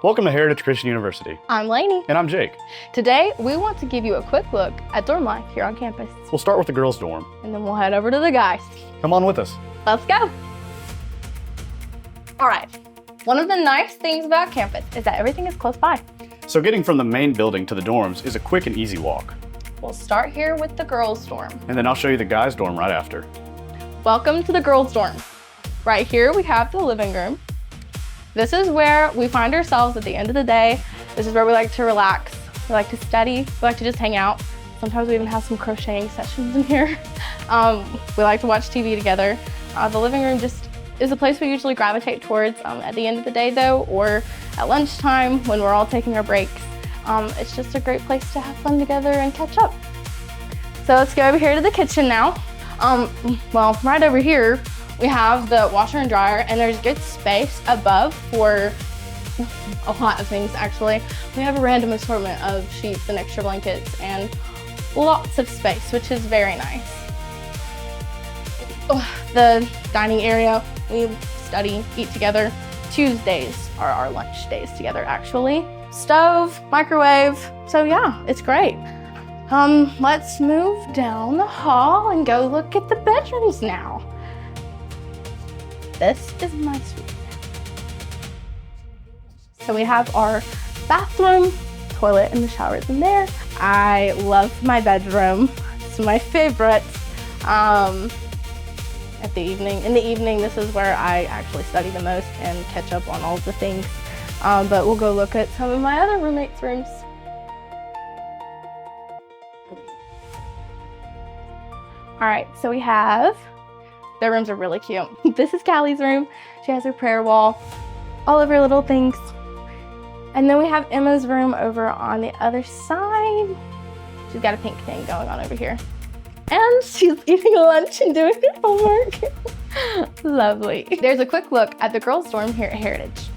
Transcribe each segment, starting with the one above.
Welcome to Heritage Christian University. I'm Laney. And I'm Jake. Today, we want to give you a quick look at dorm life here on campus. We'll start with the girls' dorm. And then we'll head over to the guys. Come on with us. Let's go. All right. One of the nice things about campus is that everything is close by. So getting from the main building to the dorms is a quick and easy walk. We'll start here with the girls' dorm. And then I'll show you the guys' dorm right after. Welcome to the girls' dorm. Right here, we have the living room. This is where we find ourselves at the end of the day. This is where we like to relax. We like to study. We like to just hang out. Sometimes we even have some crocheting sessions in here. We like to watch TV together. The living room just is a place we usually gravitate towards at the end of the day though, or at lunchtime when we're all taking our breaks. It's just a great place to have fun together and catch up. So let's go over here to the kitchen now. Well, right over here, we have the washer and dryer, and there's good space above for a lot of things actually. We have a random assortment of sheets and extra blankets and lots of space, which is very nice. The dining area, we study, eat together. Tuesdays are our lunch days together actually. Stove, microwave, so yeah, it's great. Let's move down the hall and go look at the bedrooms now. This is my suite. So we have our bathroom, toilet, and the shower is in there. I love my bedroom. It's my favorite. In the evening, this is where I actually study the most and catch up on all of the things. But we'll go look at some of my other roommates' rooms. All right, so we have, their rooms are really cute. This is Callie's room. She has her prayer wall, all of her little things. And then we have Emma's room over on the other side. She's got a pink thing going on over here. And she's eating lunch and doing her homework. Lovely. There's a quick look at the girls' dorm here at Heritage.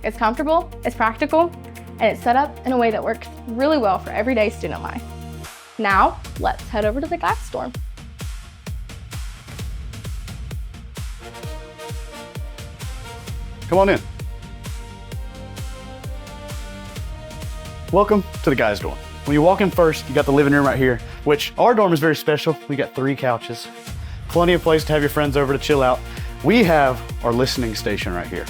It's comfortable, it's practical, and it's set up in a way that works really well for everyday student life. Now, let's head over to the guys' dorm. Come on in. Welcome to the guys' dorm. When you walk in first, you got the living room right here, which our dorm is very special. We got 3 couches, plenty of place to have your friends over to chill out. We have our listening station right here.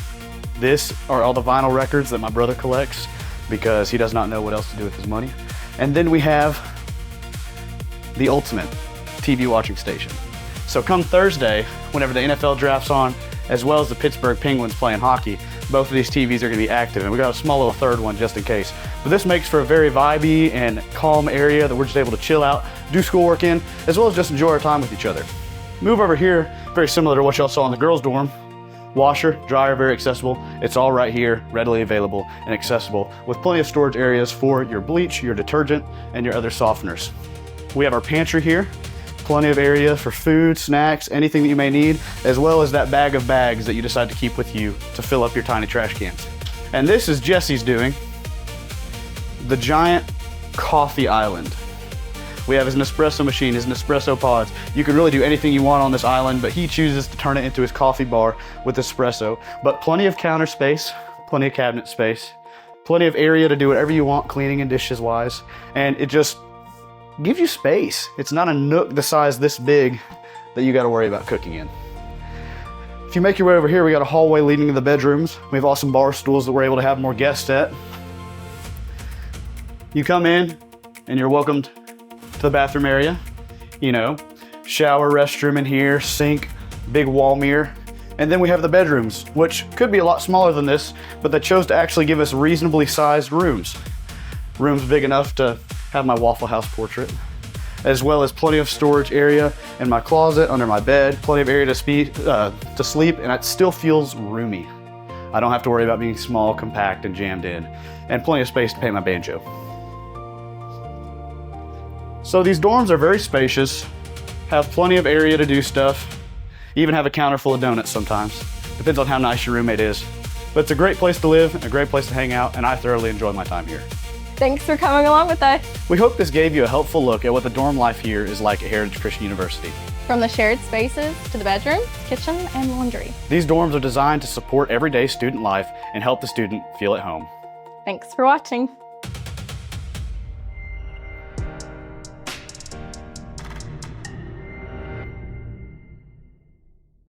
This are all the vinyl records that my brother collects because he does not know what else to do with his money. And then we have the ultimate TV watching station. So come Thursday, whenever the NFL draft's on, as well as the Pittsburgh Penguins playing hockey, both of these TVs are gonna be active, and we got a small little third one just in case. But this makes for a very vibey and calm area that we're just able to chill out, do schoolwork in, as well as just enjoy our time with each other. Move over here, very similar to what y'all saw in the girls' dorm. Washer, dryer, very accessible. It's all right here, readily available and accessible, with plenty of storage areas for your bleach, your detergent, and your other softeners. We have our pantry here. Plenty of area for food, snacks, anything that you may need, as well as that bag of bags that you decide to keep with you to fill up your tiny trash cans. And this is Jesse's doing, the giant coffee island. We have his Nespresso machine, his Nespresso pods. You can really do anything you want on this island, but he chooses to turn it into his coffee bar with espresso. But plenty of counter space, plenty of cabinet space, plenty of area to do whatever you want, cleaning and dishes wise, and it just gives you space. It's not a nook the size this big that you got to worry about cooking in. If you make your way over here, we got a hallway leading to the bedrooms. We have awesome bar stools that we're able to have more guests at. You come in and you're welcomed to the bathroom area. You know, shower, restroom in here, sink, big wall mirror. And then we have the bedrooms, which could be a lot smaller than this, but they chose to actually give us reasonably sized rooms. Rooms big enough to have my Waffle House portrait, as well as plenty of storage area in my closet, under my bed, plenty of area to sleep, and it still feels roomy. I don't have to worry about being small, compact, and jammed in, and plenty of space to play my banjo. So these dorms are very spacious, have plenty of area to do stuff, even have a counter full of donuts sometimes. Depends on how nice your roommate is. But it's a great place to live, a great place to hang out, and I thoroughly enjoy my time here. Thanks for coming along with us. We hope this gave you a helpful look at what the dorm life here is like at Heritage Christian University. From the shared spaces to the bedrooms, kitchen, and laundry. These dorms are designed to support everyday student life and help the student feel at home. Thanks for watching.